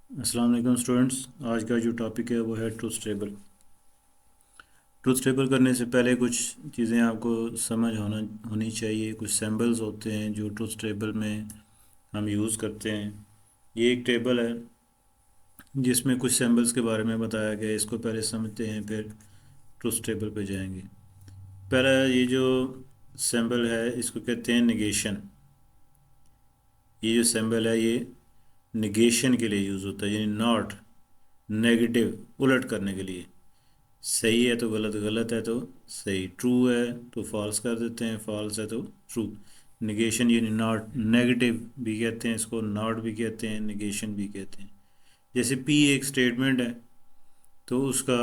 अस्सलाम वालेकुम स्टूडेंट्स। आज का जो टॉपिक है वो है ट्रूथ टेबल। ट्रूथ टेबल करने से पहले कुछ चीज़ें आपको समझ होनी चाहिए। कुछ सिंबल्स होते हैं जो ट्रूथ टेबल में हम यूज़ करते हैं। ये एक टेबल है जिसमें कुछ सिंबल्स के बारे में बताया गया है। इसको पहले समझते हैं, फिर ट्रूथ टेबल पे जाएंगे। पहला ये जो सिंबल है इसको कहते हैं निगेशन। ये जो सिंबल है ये निगेशन के लिए यूज़ होता है, यानी नॉट, नेगेटिव, उलट करने के लिए। सही है तो गलत, गलत है तो सही, ट्रू है तो फॉल्स कर देते हैं, फॉल्स है तो ट्रू। निगेशन यानी नॉट, नेगेटिव भी कहते हैं इसको, नॉट भी कहते हैं, निगेशन भी कहते हैं। जैसे पी एक स्टेटमेंट है तो उसका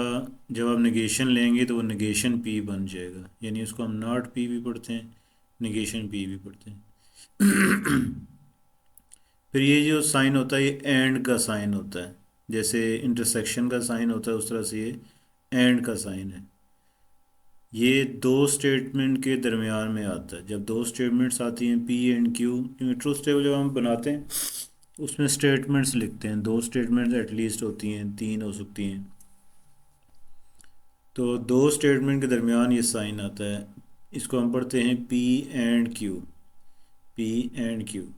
जब आप निगेशन लेंगे तो वो निगेशन पी बन जाएगा, यानी उसको हम नॉट पी भी पढ़ते हैं, निगेशन पी भी पढ़ते हैं। फिर ये जो साइन होता है ये एंड का साइन होता है। जैसे इंटरसेक्शन का साइन होता है उस तरह से ये एंड का साइन है। ये दो स्टेटमेंट के दरमियान में आता है। जब दो स्टेटमेंट्स आती हैं पी एंड क्यू, क्योंकि ट्रूथ टेबल जब हम बनाते हैं उसमें स्टेटमेंट्स लिखते हैं, दो स्टेटमेंट्स एटलीस्ट होती हैं, तीन हो सकती हैं। तो दो स्टेटमेंट के दरमियान ये साइन आता है, इसको हम पढ़ते हैं P and Q. P and Q.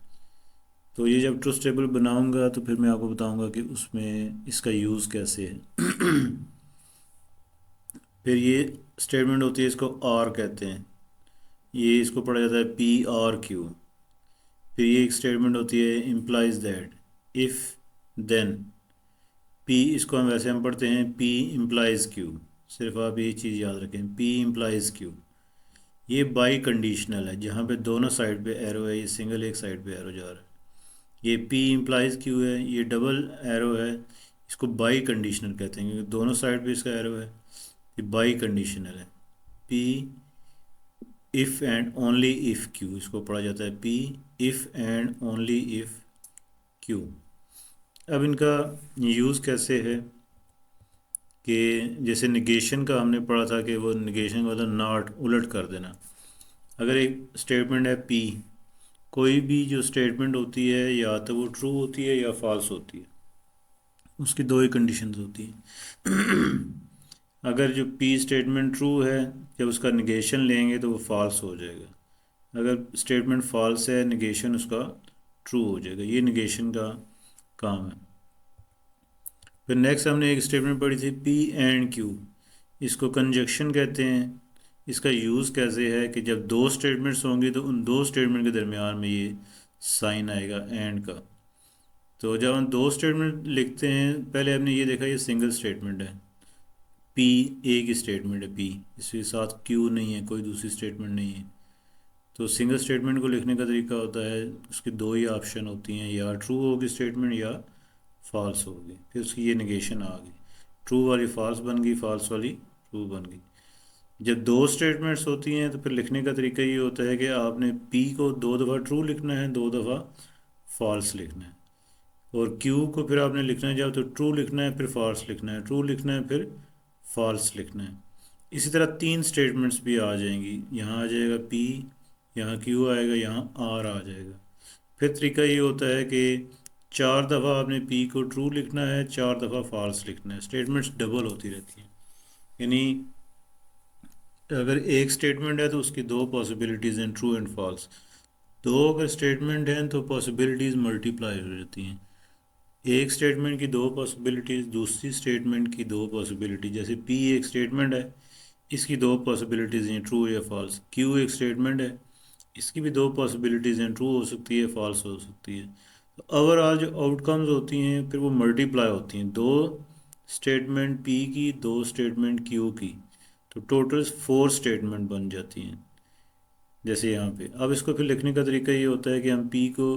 तो ये जब ट्रूथ टेबल बनाऊंगा तो फिर मैं आपको बताऊंगा कि उसमें इसका यूज़ कैसे है। फिर ये स्टेटमेंट होती है, इसको और कहते हैं। ये इसको पढ़ा जाता है पी और क्यू। फिर ये एक स्टेटमेंट होती है implies that, if, then. P इसको हम वैसे हम पढ़ते हैं पी इम्प्लाइज क्यू। सिर्फ आप ये चीज़ याद रखें, पी इम्प्लाइज क्यू। ये बाई कंडीशनल है, जहाँ पे दोनों साइड पे एरो है, ये सिंगल एक साइड पे एरो जा रहा है। ये पी इम्प्लाइज क्यू है, ये डबल एरो है, इसको बाई कंडीशनल कहते हैं क्योंकि दोनों साइड पे इसका एरो है। ये बाई कंडीशनल है। P if and only if Q, इसको पढ़ा जाता है P if and only if Q. अब इनका यूज़ कैसे है कि जैसे निगेशन का हमने पढ़ा था कि वो निगेशन का मतलब नॉट, उलट कर देना। अगर एक स्टेटमेंट है पी, कोई भी जो स्टेटमेंट होती है या तो वो ट्रू होती है या फॉल्स होती है, उसकी दो ही कंडीशंस होती हैं। अगर जो पी स्टेटमेंट ट्रू है, जब उसका निगेशन लेंगे तो वो फॉल्स हो जाएगा। अगर स्टेटमेंट फॉल्स है, निगेशन उसका ट्रू हो जाएगा। ये निगेशन का काम है। फिर नेक्स्ट हमने एक स्टेटमेंट पढ़ी थी पी एंड क्यू। इसको कंजक्शन कहते हैं। इसका यूज़ कैसे है कि जब दो स्टेटमेंट्स होंगे तो उन दो स्टेटमेंट के दरमियान में ये साइन आएगा एंड का। तो जब हम दो स्टेटमेंट लिखते हैं, पहले हमने ये देखा ये सिंगल स्टेटमेंट है, पी एक ही स्टेटमेंट है पी, इसके साथ क्यू नहीं है, कोई दूसरी स्टेटमेंट नहीं है। तो सिंगल स्टेटमेंट को लिखने का तरीका होता है, उसकी दो ही ऑप्शन होती हैं, या ट्रू होगी स्टेटमेंट या फॉल्स होगी। फिर उसकी ये निगेशन आ गई, ट्रू वाली फॉल्स बन गई, फॉल्स वाली ट्रू बन गई। जब दो स्टेटमेंट्स होती हैं तो फिर लिखने का तरीका ये होता है कि आपने पी को दो दफ़ा ट्रू लिखना है, दो दफ़ा फॉल्स लिखना है। और क्यू को फिर आपने लिखना है, जब तो ट्रू लिखना है फिर फॉल्स लिखना है, ट्रू लिखना है फिर फॉल्स लिखना है। इसी तरह तीन स्टेटमेंट्स भी आ जाएंगी, यहाँ आ जाएगा पी, यहाँ क्यू आएगा, यहाँ आर आ जाएगा। फिर तरीका ये होता है कि चार दफ़ा आपने पी को ट्रू लिखना है, चार दफ़ा फॉल्स लिखना है। स्टेटमेंट्स डबल होती रहती हैं, यानी अगर एक स्टेटमेंट है तो उसकी दो पॉसिबिलिटीज़ हैं, ट्रू एंड फॉल्स। दो अगर स्टेटमेंट हैं तो पॉसिबिलिटीज़ मल्टीप्लाई हो जाती हैं। एक स्टेटमेंट की दो पॉसिबिलिटीज़, दूसरी स्टेटमेंट की दो पॉसिबिलिटी। जैसे पी एक स्टेटमेंट है, इसकी दो पॉसिबिलिटीज़ हैं, ट्रू या फॉल्स। क्यू एक स्टेटमेंट है, इसकी भी दो पॉसिबिलिटीज़ हैं, ट्रू हो सकती है, फॉल्स हो सकती है। तो ओवरऑल जो आउटकम्स होती हैं फिर वो मल्टीप्लाई होती हैं, दो स्टेटमेंट पी की, दो स्टेटमेंट क्यू की, तो टोटल फोर स्टेटमेंट बन जाती हैं। जैसे यहाँ पे अब इसको फिर लिखने का तरीका ये होता है कि हम पी को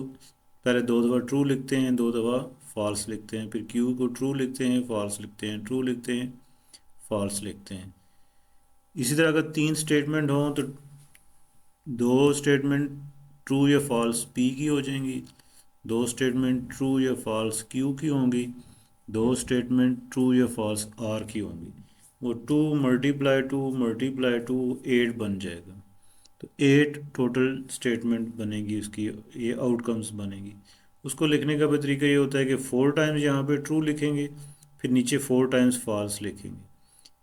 पहले दो दफ़ा ट्रू लिखते हैं, दो दफ़ा फॉल्स लिखते हैं, फिर क्यू को ट्रू लिखते हैं, फॉल्स लिखते हैं, ट्रू लिखते हैं, फॉल्स लिखते हैं। इसी तरह अगर तीन स्टेटमेंट हों तो दो स्टेटमेंट ट्रू या फॉल्स पी की हो जाएंगी, दो स्टेटमेंट ट्रू या फॉल्स क्यू की होंगी, दो स्टेटमेंट ट्रू या फॉल्स आर की होंगी। वो टू मल्टीप्लाई टू एट बन जाएगा। तो एट टोटल स्टेटमेंट बनेगी उसकी, ये आउटकम्स बनेगी। उसको लिखने का भी तरीका ये होता है कि 4 टाइम्स यहाँ पे ट्रू लिखेंगे, फिर नीचे 4 टाइम्स फॉल्स लिखेंगे।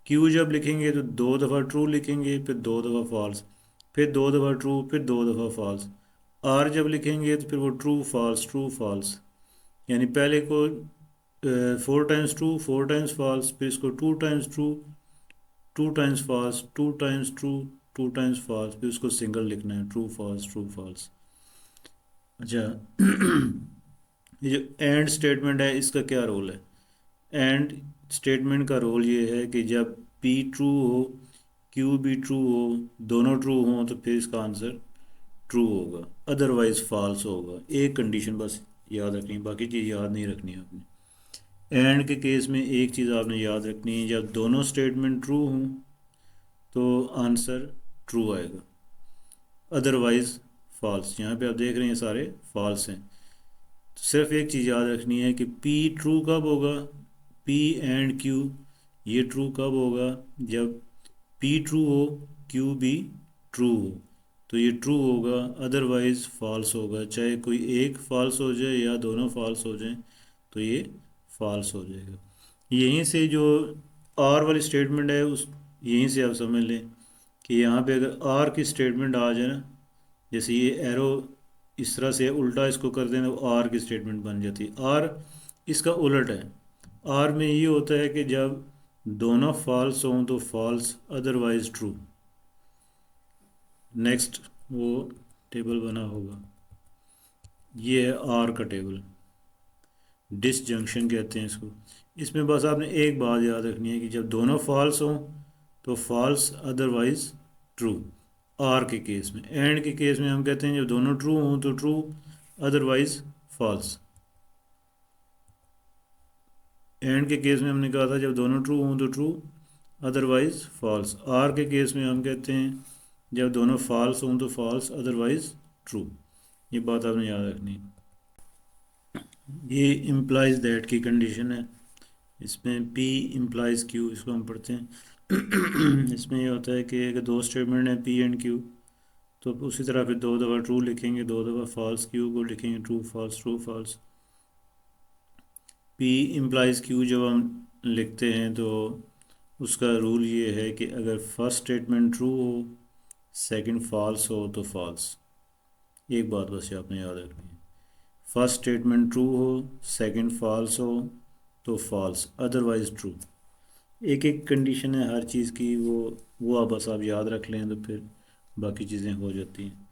क्यू जब लिखेंगे तो 2 दफ़ा ट्रू लिखेंगे, फिर 2 दफ़ा फॉल्स, फिर 2 दफ़ा ट्रू, फिर 2 दफ़ा फॉल्स। आर जब लिखेंगे तो फिर वो ट्रू फॉल्स, यानी पहले को 4 टाइम्स ट्रू, 4 टाइम्स फॉल्स, फिर इसको 2 times true, 2 times false, 2 times true, 2 times false, फिर उसको सिंगल लिखना है, ट्रू फॉल्स। अच्छा ये जो एंड स्टेटमेंट है इसका क्या रोल है? एंड स्टेटमेंट का रोल ये है कि जब पी ट्रू हो, क्यू भी ट्रू हो, दोनों ट्रू हो तो फिर इसका आंसर ट्रू होगा, अदरवाइज फॉल्स होगा। एक कंडीशन बस याद रखनी है, बाकी चीज़ याद नहीं रखनी है आपने। एंड के केस में एक चीज़ आपने याद रखनी है, जब दोनों स्टेटमेंट ट्रू हों तो आंसर ट्रू आएगा, अदरवाइज फॉल्स। यहाँ पे आप देख रहे हैं सारे फॉल्स हैं। तो सिर्फ एक चीज़ याद रखनी है कि पी ट्रू कब होगा, पी एंड क्यू ये ट्रू कब होगा, जब पी ट्रू हो, क्यू भी ट्रू हो, तो ये ट्रू होगा, अदरवाइज फॉल्स होगा। चाहे कोई एक फॉल्स हो जाए या दोनों फॉल्स हो जाएं तो ये फॉल्स हो जाएगा। यहीं से जो आर वाली स्टेटमेंट है उस यहीं से आप समझ लें कि यहाँ पे अगर आर की स्टेटमेंट आ जाए ना, जैसे ये एरो इस तरह से उल्टा इसको कर देना, तो आर की स्टेटमेंट बन जाती है। आर इसका उलट है। आर में ये होता है कि जब दोनों फॉल्स हों तो फॉल्स, अदरवाइज ट्रू। नेक्स्ट वो टेबल बना होगा, ये है आर का टेबल, डिसजंक्शन कहते हैं इसको। इसमें बस आपने एक बात याद रखनी है कि जब दोनों फॉल्स हों तो फॉल्स, अदरवाइज ट्रू, आर के केस में। एंड के केस में हम कहते हैं जब दोनों ट्रू हों तो ट्रू, अदरवाइज फॉल्स। एंड के केस में हमने कहा था जब दोनों ट्रू हों तो ट्रू, अदरवाइज फॉल्स। आर के केस में हम कहते हैं जब दोनों फॉल्स हों तो फॉल्स, अदरवाइज ट्रू। ये बात आपने याद रखनी है। ये इम्प्लाइज दैट की कंडीशन है। इसमें पी इम्प्लाइज क्यू, इसको हम पढ़ते हैं। इसमें ये होता है कि अगर दो स्टेटमेंट हैं पी एंड क्यू, तो उसी तरह फिर 2 दफ़ा ट्रू लिखेंगे, 2 दफ़ा फॉल्स, क्यू को लिखेंगे true false. P implies Q जब हम लिखते हैं तो उसका रूल ये है कि अगर फर्स्ट स्टेटमेंट ट्रू हो, सेकंड फॉल्स हो तो फॉल्स। एक बात बस ये आपने याद रखनी है, फर्स्ट स्टेटमेंट ट्रू हो, सेकंड फॉल्स हो तो फॉल्स, अदरवाइज ट्रू। एक एक कंडीशन है हर चीज़ की, वो आप बस आप याद रख लें तो फिर बाकी चीज़ें हो जाती हैं।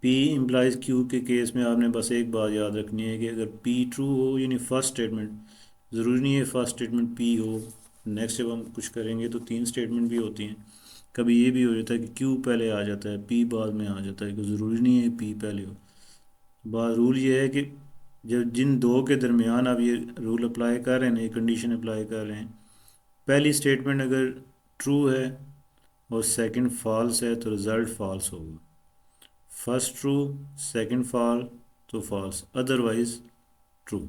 पी इम्प्लाइज क्यू के केस में आपने बस एक बात याद रखनी है कि अगर पी ट्रू हो, यानी फर्स्ट स्टेटमेंट, ज़रूरी नहीं है फर्स्ट स्टेटमेंट पी हो। नेक्स्ट जब हम कुछ करेंगे तो 3 स्टेटमेंट भी होती हैं। कभी ये भी हो जाता है कि क्यू पहले आ जाता है, पी बाद में आ जाता है, कि ज़रूरी नहीं है पी पहले हो। बात रूल ये है कि जब जिन दो के दरमियान आप ये रूल अप्लाई कर रहे हैं, ये कंडीशन अप्लाई कर रहे हैं, पहली स्टेटमेंट अगर ट्रू है और सेकंड फॉल्स है तो रिज़ल्ट फॉल्स होगा। फर्स्ट ट्रू, सेकंड फॉल तो फॉल्स, अदरवाइज ट्रू।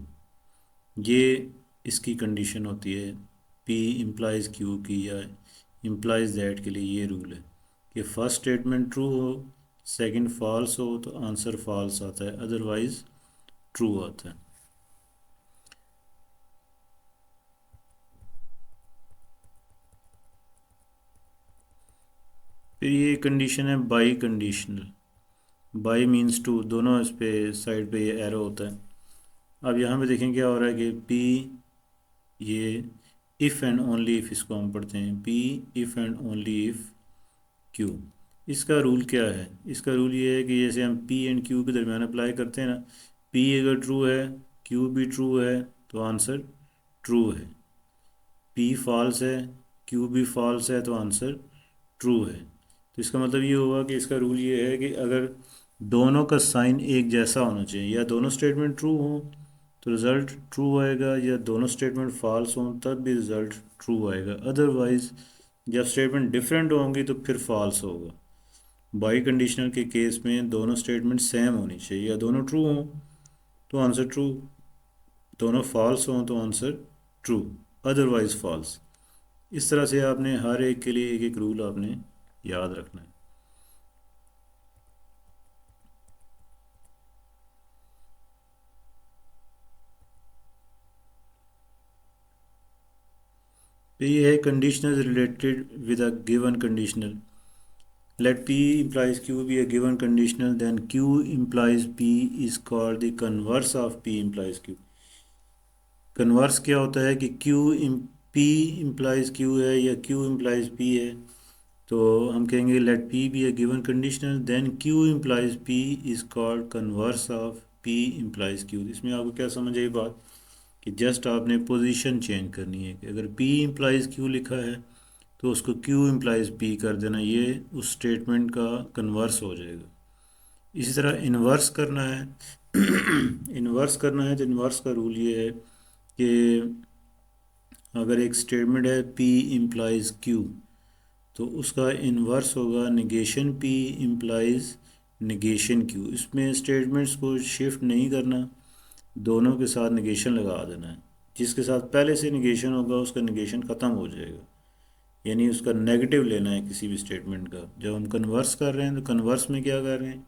ये इसकी कंडीशन होती है पी इम्प्लाइज क्यू की या इम्प्लाइज दैट के लिए। ये रूल है कि फर्स्ट स्टेटमेंट ट्रू हो, सेकंड फॉल्स हो तो आंसर फॉल्स आता है, अदरवाइज ट्रू आता है। फिर ये कंडीशन है biconditional. Bi means two, दोनों इस पे साइड पे ये एरो होता है। अब यहाँ पे देखें क्या हो रहा है कि पी, ये इफ़ एंड ओनली इफ़, इसको हम पढ़ते हैं P if and only if Q. इसका रूल क्या है? इसका रूल ये है कि जैसे हम पी एंड क्यू के दरमियान अप्लाई करते हैं ना, पी अगर ट्रू है, क्यू भी ट्रू है तो आंसर ट्रू है। पी फॉल्स है, क्यू भी फॉल्स है तो आंसर ट्रू है। तो इसका मतलब ये होगा कि इसका रूल ये है कि अगर दोनों का साइन एक जैसा होना चाहिए, या दोनों स्टेटमेंट ट्रू हों तो रिज़ल्ट ट्रू आएगा, या दोनों स्टेटमेंट फॉल्स हों तब भी रिज़ल्ट ट्रू आएगा। अदरवाइज जब स्टेटमेंट डिफरेंट होंगी तो फिर फॉल्स होगा। बाई कंडीशनल के केस में दोनों स्टेटमेंट सेम होनी चाहिए, या दोनों ट्रू हों तो आंसर ट्रू, दोनों फॉल्स हों तो आंसर ट्रू, अदरवाइज फॉल्स। इस तरह से आपने हर एक के लिए एक एक रूल आपने याद रखना है। तो ये है conditional related with a given conditional. Let P implies Q be a given conditional, then Q implies P is called the converse of P implies Q. Converse क्या होता है कि P implies Q है या Q implies P है, तो हम कहेंगे let P be a given conditional, then Q implies P is called converse of P implies Q. इसमें आपको क्या समझ आई बात कि जस्ट आपने पोजीशन चेंज करनी है कि अगर P implies Q लिखा है तो उसको Q implies P कर देना, ये उस स्टेटमेंट का कन्वर्स हो जाएगा. इसी तरह इन्वर्स करना है. इन्वर्स करना है तो इन्वर्स का रूल ये है कि अगर एक स्टेटमेंट है P इम्प्लाइज Q, तो उसका इन्वर्स होगा negation P implies negation Q. इसमें स्टेटमेंट्स को शिफ्ट नहीं करना, दोनों के साथ निगेशन लगा देना है. जिसके साथ पहले से निगेशन होगा उसका निगेशन ख़त्म हो जाएगा, यानी उसका नेगेटिव लेना है किसी भी स्टेटमेंट का. जब हम कन्वर्स कर रहे हैं तो कन्वर्स में क्या कर रहे हैं,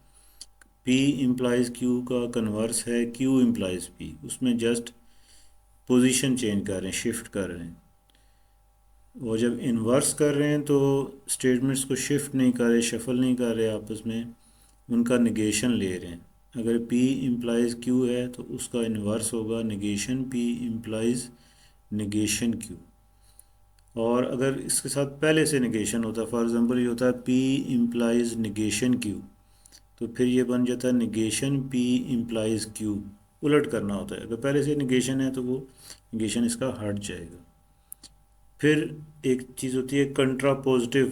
P इम्प्लाइज Q का कन्वर्स है Q इम्प्लाइज P, उसमें जस्ट पोजीशन चेंज कर रहे हैं, शिफ्ट कर रहे हैं. और जब इन्वर्स कर रहे हैं तो स्टेटमेंट्स को शिफ्ट नहीं कर रहे, शफल नहीं कर रहे आपस में, उनका निगेशन ले रहे हैं. अगर P इम्प्लाइज Q है तो उसका इन्वर्स होगा negation P implies negation Q. और अगर इसके साथ पहले से निगेशन होता है, फॉर एग्जांपल ये होता है P इम्प्लाइज निगेशन Q, तो फिर ये बन जाता है निगेशन P इम्प्लाइज Q. उलट करना होता है, अगर पहले से निगेशन है तो वो निगेशन इसका हट जाएगा. फिर एक चीज़ होती है कंट्रा पॉजिटिव.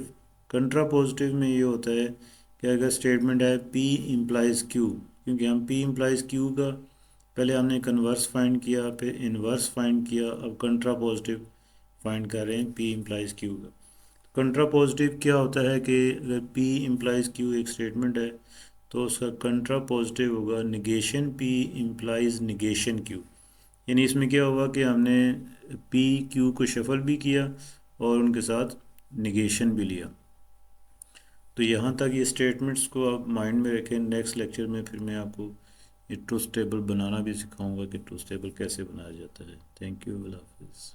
कंट्रा पॉजिटिव में ये होता है कि अगर स्टेटमेंट है P इम्प्लाइज Q, क्योंकि हम P इम्प्लाइज Q का पहले हमने कन्वर्स फाइंड किया, फिर इन्वर्स फाइंड किया, अब कंट्रा पॉजिटिव फाइंड कर रहे हैं P इम्प्लाइज Q का. कंट्रा पॉजिटिव क्या होता है कि अगर P इम्प्लाइज Q एक स्टेटमेंट है तो उसका कंट्रा पॉजिटिव होगा negation P implies negation Q. यानी इसमें क्या हुआ कि हमने P Q को शफल भी किया और उनके साथ निगेशन भी लिया. तो यहाँ तक ये स्टेटमेंट्स को आप माइंड में रखें. नेक्स्ट लेक्चर में फिर मैं आपको ये ट्रूथ टेबल बनाना भी सिखाऊंगा कि ट्रूथ टेबल कैसे बनाया जाता है. Thank you. अल्लाह हाफिज़.